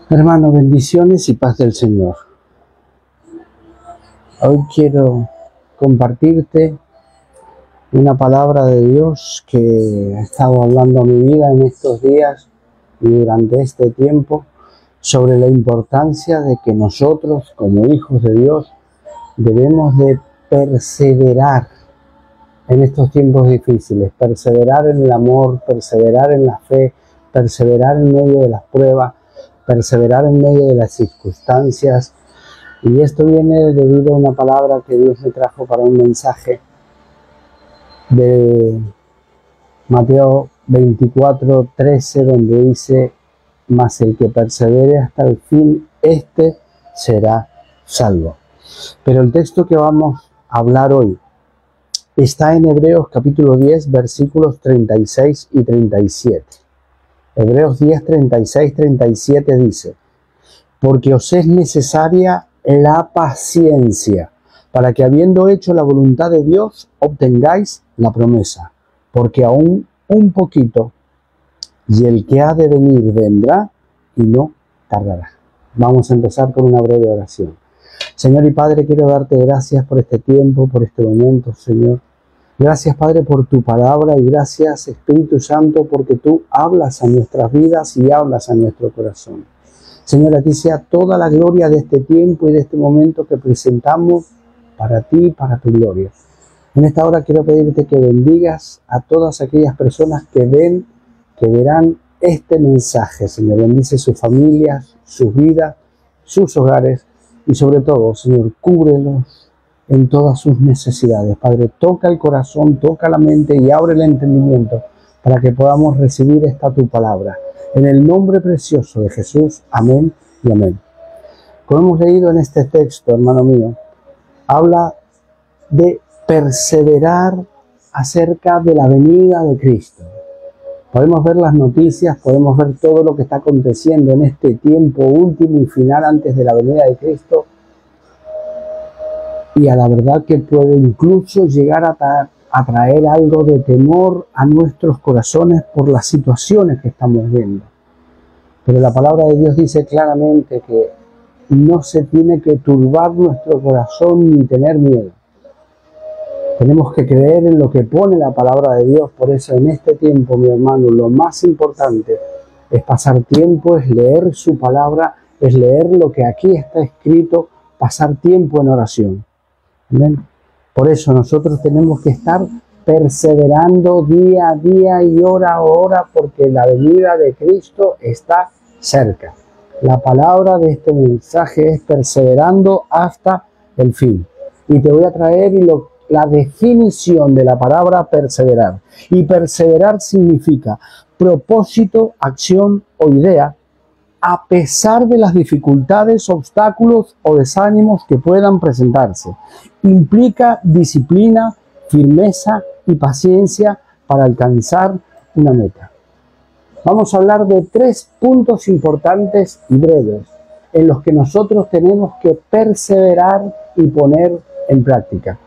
Hermano, bendiciones y paz del Señor. Hoy quiero compartirte una palabra de Dios que ha estado hablando a mi vida en estos días y durante este tiempo sobre la importancia de que nosotros, como hijos de Dios, debemos de perseverar en estos tiempos difíciles, perseverar en el amor, perseverar en la fe, perseverar en medio de las pruebas, perseverar en medio de las circunstancias. Y esto viene debido a una palabra que Dios me trajo para un mensaje de Mateo 24:13, donde dice: mas el que persevere hasta el fin, éste será salvo. Pero el texto que vamos a hablar hoy está en Hebreos capítulo 10, versículos 36 y 37. Hebreos 10, 36, 37 dice: porque os es necesaria la paciencia, para que habiendo hecho la voluntad de Dios, obtengáis la promesa. Porque aún un poquito, y el que ha de venir vendrá y no tardará. Vamos a empezar con una breve oración. Señor y Padre, quiero darte gracias por este tiempo, por este momento, Señor. Gracias, Padre, por tu palabra, y gracias, Espíritu Santo, porque tú hablas a nuestras vidas y hablas a nuestro corazón. Señor, a ti sea toda la gloria de este tiempo y de este momento que presentamos para ti, para tu gloria. En esta hora quiero pedirte que bendigas a todas aquellas personas que verán este mensaje, Señor. Bendice sus familias, sus vidas, sus hogares y sobre todo, Señor, cúbrelos en todas sus necesidades. Padre, toca el corazón, toca la mente y abre el entendimiento para que podamos recibir esta tu palabra. En el nombre precioso de Jesús, amén y amén. Como hemos leído en este texto, hermano mío, habla de perseverar acerca de la venida de Cristo. Podemos ver las noticias, podemos ver todo lo que está aconteciendo en este tiempo último y final antes de la venida de Cristo. Y a la verdad que puede incluso llegar a traer algo de temor a nuestros corazones por las situaciones que estamos viendo. Pero la palabra de Dios dice claramente que no se tiene que turbar nuestro corazón ni tener miedo. Tenemos que creer en lo que pone la palabra de Dios. Por eso en este tiempo, mi hermano, lo más importante es pasar tiempo, es leer su palabra, es leer lo que aquí está escrito, pasar tiempo en oración. ¿Amén? Por eso nosotros tenemos que estar perseverando día a día y hora a hora, porque la venida de Cristo está cerca. La palabra de este mensaje es perseverando hasta el fin. Y te voy a traer la definición de la palabra perseverar. Y perseverar significa propósito, acción o idea, a pesar de las dificultades, obstáculos o desánimos que puedan presentarse. Implica disciplina, firmeza y paciencia para alcanzar una meta. Vamos a hablar de 3 puntos importantes y breves en los que nosotros tenemos que perseverar y poner en práctica.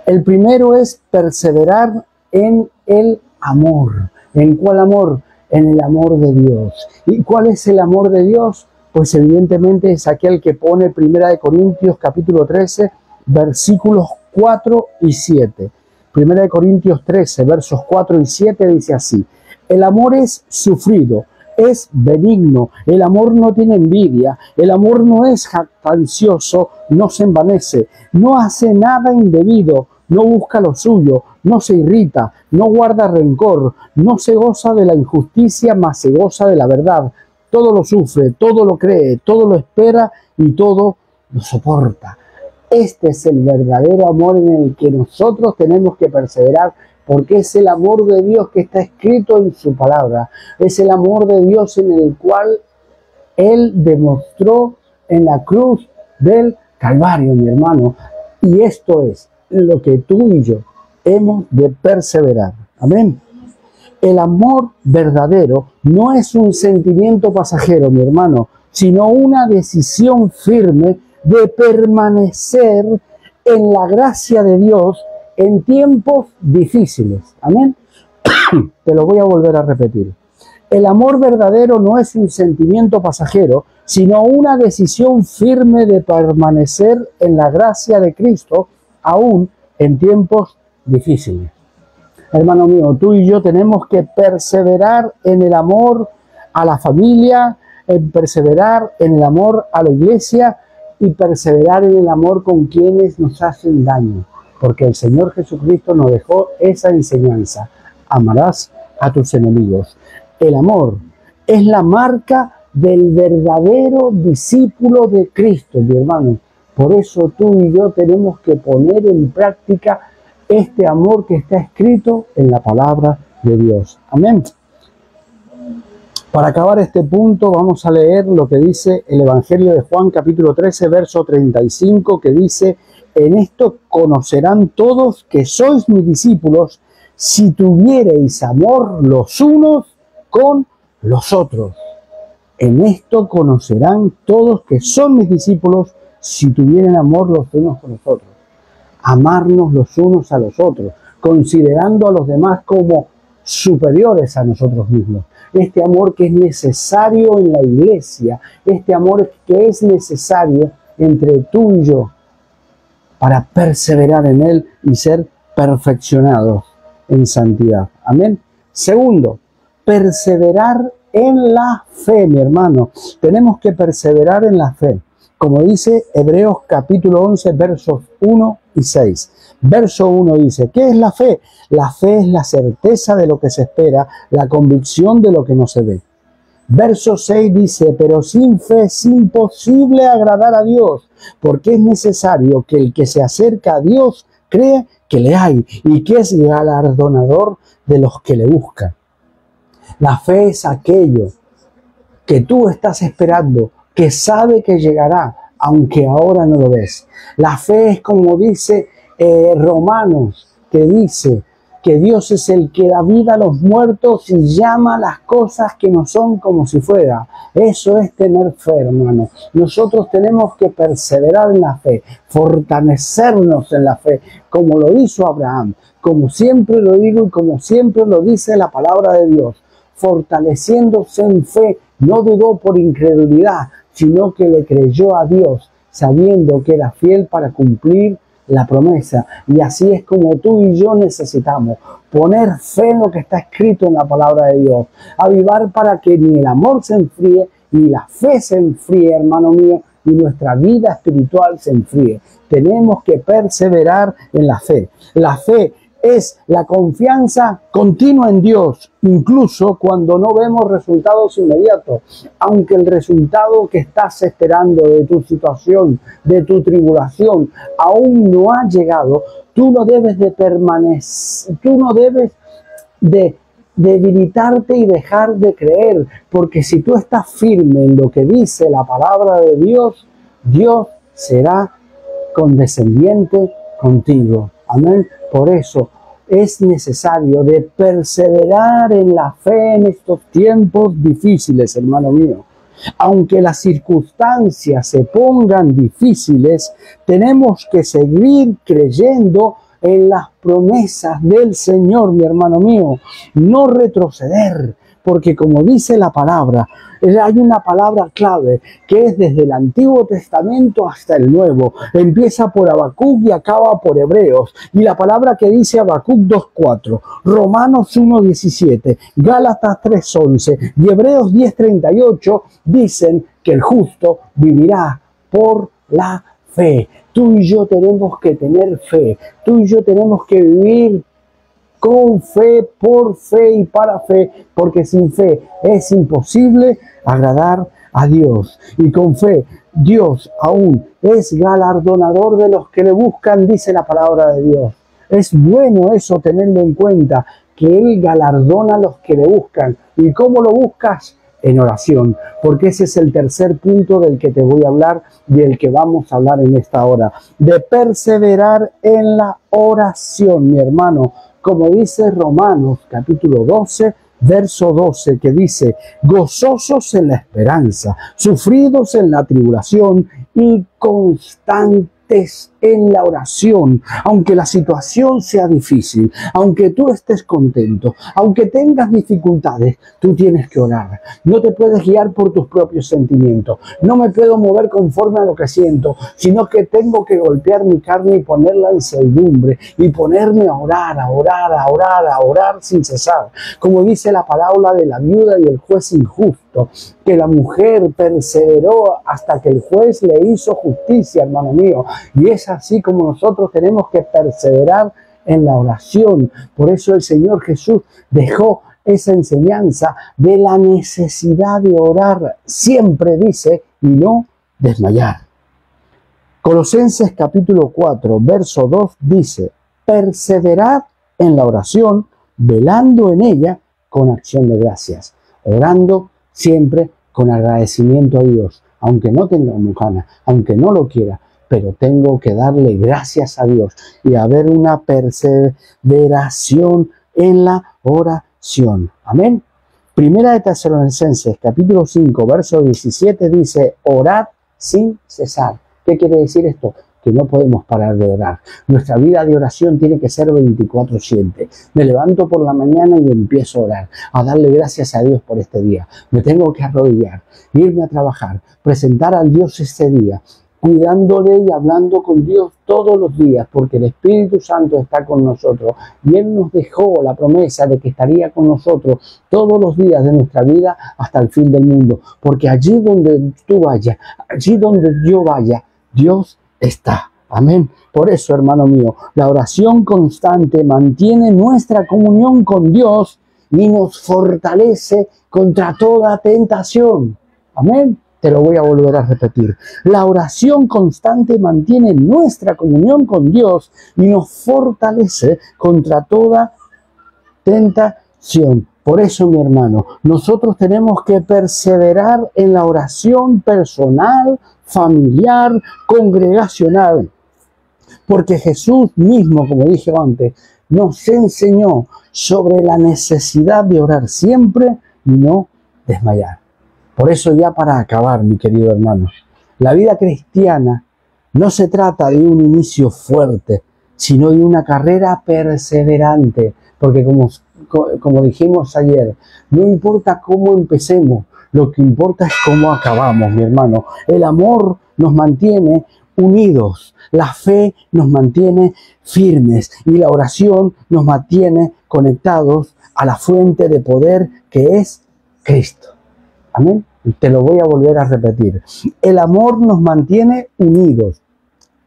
El primero es perseverar en el amor. ¿En cuál amor? En el amor de Dios. ¿Y cuál es el amor de Dios? Pues evidentemente es aquel que pone 1 Corintios capítulo 13, versículos 4 y 7. 1 Corintios 13, versos 4 y 7 dice así: el amor es sufrido, es benigno, el amor no tiene envidia, el amor no es jactancioso, no se envanece, no hace nada indebido, no busca lo suyo, no se irrita, no guarda rencor, no se goza de la injusticia, mas se goza de la verdad. Todo lo sufre, todo lo cree, todo lo espera y todo lo soporta. Este es el verdadero amor en el que nosotros tenemos que perseverar, porque es el amor de Dios que está escrito en su palabra. Es el amor de Dios en el cual Él demostró en la cruz del Calvario, mi hermano. Y esto es lo que tú y yo hemos de perseverar. Amén. El amor verdadero no es un sentimiento pasajero, mi hermano, sino una decisión firme de permanecer en la gracia de Dios en tiempos difíciles. Amén. Te lo voy a volver a repetir. El amor verdadero no es un sentimiento pasajero, sino una decisión firme de permanecer en la gracia de Cristo, aún en tiempos difíciles. Hermano mío, tú y yo tenemos que perseverar en el amor a la familia, en perseverar en el amor a la iglesia y perseverar en el amor con quienes nos hacen daño. Porque el Señor Jesucristo nos dejó esa enseñanza. Amarás a tus enemigos. El amor es la marca del verdadero discípulo de Cristo, mi hermano. Por eso tú y yo tenemos que poner en práctica este amor que está escrito en la palabra de Dios. Amén. Para acabar este punto vamos a leer lo que dice el Evangelio de Juan capítulo 13 verso 35, que dice: en esto conocerán todos que sois mis discípulos, si tuviereis amor los unos con los otros. En esto conocerán todos que son mis discípulos, si tuvieren amor los unos con los otros. Amarnos los unos a los otros, considerando a los demás como superiores a nosotros mismos. Este amor que es necesario en la iglesia, este amor que es necesario entre tú y yo, para perseverar en él y ser perfeccionados en santidad. Amén. Segundo, perseverar en la fe, mi hermano. Tenemos que perseverar en la fe. Como dice Hebreos capítulo 11, versos 1 y 6. Verso 1 dice: ¿qué es la fe? La fe es la certeza de lo que se espera, la convicción de lo que no se ve. Verso 6 dice: pero sin fe es imposible agradar a Dios, porque es necesario que el que se acerca a Dios cree que le hay y que es galardonador de los que le buscan. La fe es aquello que tú estás esperando, que sabe que llegará, aunque ahora no lo ves. La fe es como dice Romanos, que dice que Dios es el que da vida a los muertos y llama las cosas que no son como si fuera. Eso es tener fe, hermano. Nosotros tenemos que perseverar en la fe, fortalecernos en la fe, como lo hizo Abraham, como siempre lo digo y como siempre lo dice la palabra de Dios. Fortaleciéndose en fe, no dudó por incredulidad, sino que le creyó a Dios, sabiendo que era fiel para cumplir la promesa. Y así es como tú y yo necesitamos poner fe en lo que está escrito en la palabra de Dios, avivar para que ni el amor se enfríe, ni la fe se enfríe, hermano mío, y nuestra vida espiritual se enfríe. Tenemos que perseverar en la fe. La fe es la confianza continua en Dios, incluso cuando no vemos resultados inmediatos. Aunque el resultado que estás esperando de tu situación, de tu tribulación, aún no ha llegado, tú no debes de permanecer, tú no debes de debilitarte y dejar de creer, porque si tú estás firme en lo que dice la palabra de Dios, Dios será condescendiente contigo. Amén. Por eso es necesario de perseverar en la fe en estos tiempos difíciles, hermano mío. Aunque las circunstancias se pongan difíciles, tenemos que seguir creyendo en las promesas del Señor, mi hermano mío. No retroceder, porque como dice la palabra, hay una palabra clave que es desde el Antiguo Testamento hasta el Nuevo. Empieza por Habacuc y acaba por Hebreos. Y la palabra que dice Habacuc 2:4, Romanos 1:17, Gálatas 3:11 y Hebreos 10:38 dicen que el justo vivirá por la fe. Tú y yo tenemos que tener fe. Tú y yo tenemos que vivir con fe, por fe y para fe, porque sin fe es imposible agradar a Dios. Y con fe, Dios aún es galardonador de los que le buscan, dice la palabra de Dios. Es bueno eso, tenerlo en cuenta, que Él galardona a los que le buscan. ¿Y cómo lo buscas? En oración, porque ese es el tercer punto del que te voy a hablar, del que vamos a hablar en esta hora, de perseverar en la oración, mi hermano. Como dice Romanos capítulo 12, verso 12, que dice: gozosos en la esperanza, sufridos en la tribulación y constantes estés en la oración, aunque la situación sea difícil, aunque tú estés contento, aunque tengas dificultades, tú tienes que orar. No te puedes guiar por tus propios sentimientos. No me puedo mover conforme a lo que siento, sino que tengo que golpear mi carne y ponerla en servidumbre y ponerme a orar, a orar, a orar, a orar sin cesar. Como dice la parábola de la viuda y el juez injusto, que la mujer perseveró hasta que el juez le hizo justicia, hermano mío. Y es así como nosotros tenemos que perseverar en la oración. Por eso el Señor Jesús dejó esa enseñanza de la necesidad de orar siempre, dice, y no desmayar. Colosenses capítulo 4, verso 2 dice: perseverad en la oración, velando en ella con acción de gracias, orando siempre con agradecimiento a Dios, aunque no tengamos ganas, aunque no lo quiera, pero tengo que darle gracias a Dios y haber una perseveración en la oración. Amén. Primera de Tesalonicenses, capítulo 5, verso 17 dice: orad sin cesar. ¿Qué quiere decir esto? Que no podemos parar de orar. Nuestra vida de oración tiene que ser 24/7. Me levanto por la mañana y empiezo a orar, a darle gracias a Dios por este día. Me tengo que arrodillar, irme a trabajar, presentar al Dios este día, cuidándole y hablando con Dios todos los días, porque el Espíritu Santo está con nosotros y Él nos dejó la promesa de que estaría con nosotros todos los días de nuestra vida hasta el fin del mundo, porque allí donde tú vayas, allí donde yo vaya, Dios está. Amén. Por eso, hermano mío, la oración constante mantiene nuestra comunión con Dios y nos fortalece contra toda tentación. Amén. Te lo voy a volver a repetir. La oración constante mantiene nuestra comunión con Dios y nos fortalece contra toda tentación. Por eso, mi hermano, nosotros tenemos que perseverar en la oración personal, familiar, congregacional. Porque Jesús mismo, como dije antes, nos enseñó sobre la necesidad de orar siempre y no desmayar. Por eso, ya para acabar, mi querido hermano, la vida cristiana no se trata de un inicio fuerte, sino de una carrera perseverante. Porque como dijimos ayer, no importa cómo empecemos, lo que importa es cómo acabamos, mi hermano. El amor nos mantiene unidos, la fe nos mantiene firmes y la oración nos mantiene conectados a la fuente de poder que es Cristo. Amén. Te lo voy a volver a repetir. El amor nos mantiene unidos,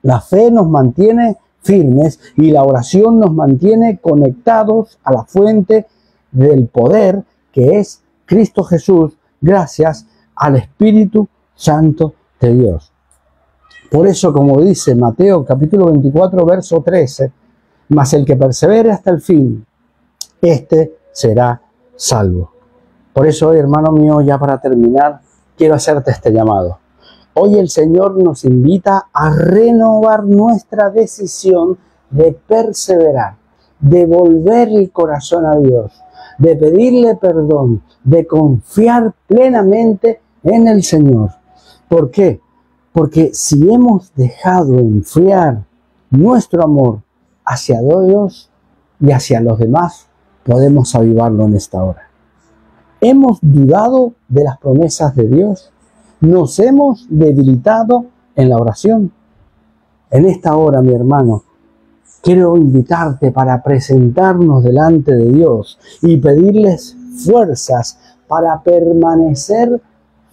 la fe nos mantiene firmes y la oración nos mantiene conectados a la fuente del poder que es Cristo Jesús, gracias al Espíritu Santo de Dios. Por eso, como dice Mateo capítulo 24, verso 13, mas el que persevere hasta el fin, este será salvo. Por eso hoy, hermano mío, ya para terminar, quiero hacerte este llamado. Hoy el Señor nos invita a renovar nuestra decisión de perseverar, de volver el corazón a Dios, de pedirle perdón, de confiar plenamente en el Señor. ¿Por qué? Porque si hemos dejado enfriar nuestro amor hacia Dios y hacia los demás, podemos avivarlo en esta hora. ¿Hemos dudado de las promesas de Dios? ¿Nos hemos debilitado en la oración? En esta hora, mi hermano, quiero invitarte para presentarnos delante de Dios y pedirles fuerzas para permanecer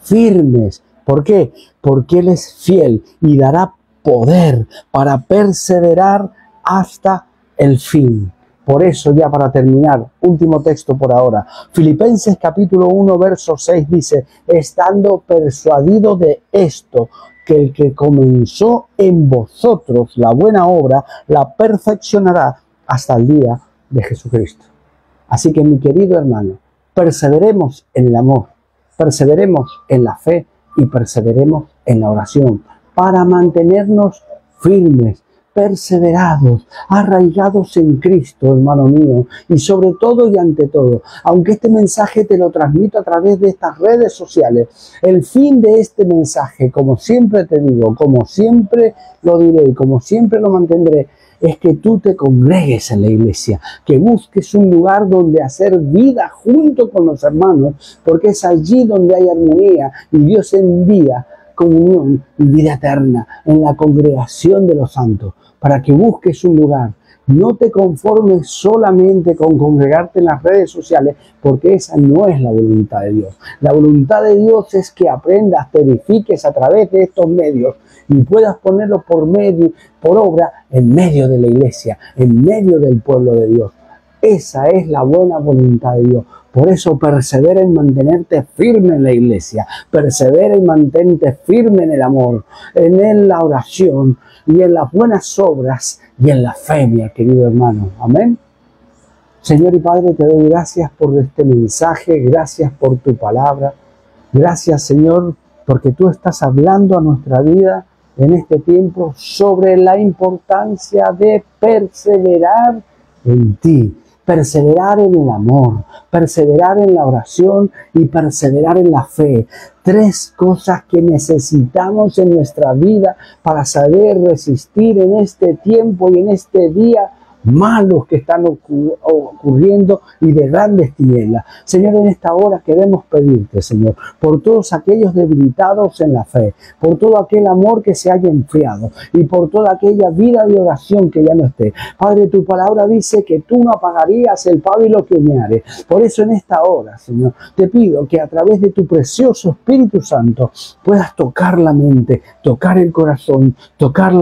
firmes. ¿Por qué? Porque Él es fiel y dará poder para perseverar hasta el fin. Por eso, ya para terminar, último texto por ahora. Filipenses capítulo 1, verso 6 dice: estando persuadido de esto, que el que comenzó en vosotros la buena obra, la perfeccionará hasta el día de Jesucristo. Así que, mi querido hermano, perseveremos en el amor, perseveremos en la fe y perseveremos en la oración para mantenernos firmes, perseverados, arraigados en Cristo, hermano mío, y sobre todo y ante todo, aunque este mensaje te lo transmito a través de estas redes sociales, el fin de este mensaje, como siempre te digo, como siempre lo diré y como siempre lo mantendré, es que tú te congregues en la iglesia, que busques un lugar donde hacer vida junto con los hermanos, porque es allí donde hay armonía y Dios envía comunión y vida eterna en la congregación de los santos, para que busques un lugar. No te conformes solamente con congregarte en las redes sociales, porque esa no es la voluntad de Dios. La voluntad de Dios es que aprendas, te edifiques a través de estos medios y puedas ponerlo por obra en medio de la iglesia, en medio del pueblo de Dios. Esa es la buena voluntad de Dios. Por eso persevera en mantenerte firme en la iglesia, persevera y mantente firme en el amor, en la oración y en las buenas obras y en la fe, mi querido hermano. Amén. Señor y Padre, te doy gracias por este mensaje, gracias por tu palabra. Gracias, Señor, porque tú estás hablando a nuestra vida en este tiempo sobre la importancia de perseverar en ti. Perseverar en el amor, perseverar en la oración y perseverar en la fe. 3 cosas que necesitamos en nuestra vida para saber resistir en este tiempo y en este día malos que están ocurriendo y de grandes tinieblas. Señor, en esta hora queremos pedirte, Señor, por todos aquellos debilitados en la fe, por todo aquel amor que se haya enfriado y por toda aquella vida de oración que ya no esté. Padre, tu palabra dice que tú no apagarías el pábilo que humeare. Por eso en esta hora, Señor, te pido que a través de tu precioso Espíritu Santo puedas tocar la mente, tocar el corazón, tocar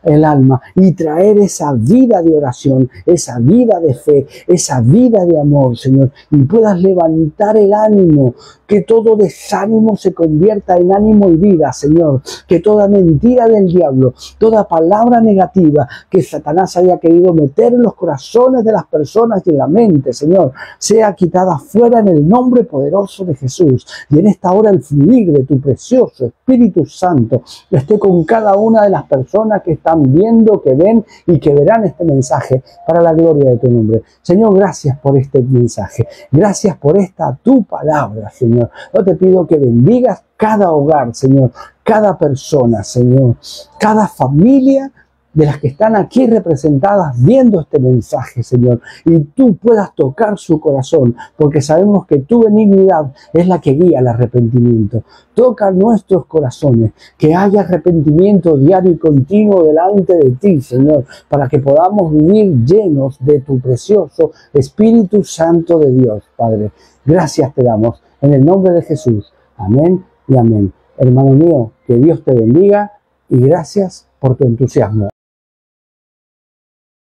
el alma y traer esa vida de oración, esa vida de fe, esa vida de amor, Señor, y puedas levantar el ánimo, que todo desánimo se convierta en ánimo y vida, Señor, que toda mentira del diablo, toda palabra negativa que Satanás haya querido meter en los corazones de las personas y en la mente, Señor, sea quitada fuera en el nombre poderoso de Jesús. Y en esta hora el fluir de tu precioso Espíritu Santo esté con cada una de las personas que están viendo, que ven y que verán este mensaje para la gloria de tu nombre. Señor, gracias por este mensaje. Gracias por esta tu palabra, Señor. Yo te pido que bendigas cada hogar, Señor, cada persona, Señor, cada familia de las que están aquí representadas viendo este mensaje, Señor, y tú puedas tocar su corazón, porque sabemos que tu benignidad es la que guía al arrepentimiento. Toca nuestros corazones, que haya arrepentimiento diario y continuo delante de ti, Señor, para que podamos vivir llenos de tu precioso Espíritu Santo de Dios, Padre. Gracias te damos en el nombre de Jesús. Amén y amén. Hermano mío, que Dios te bendiga y gracias por tu entusiasmo.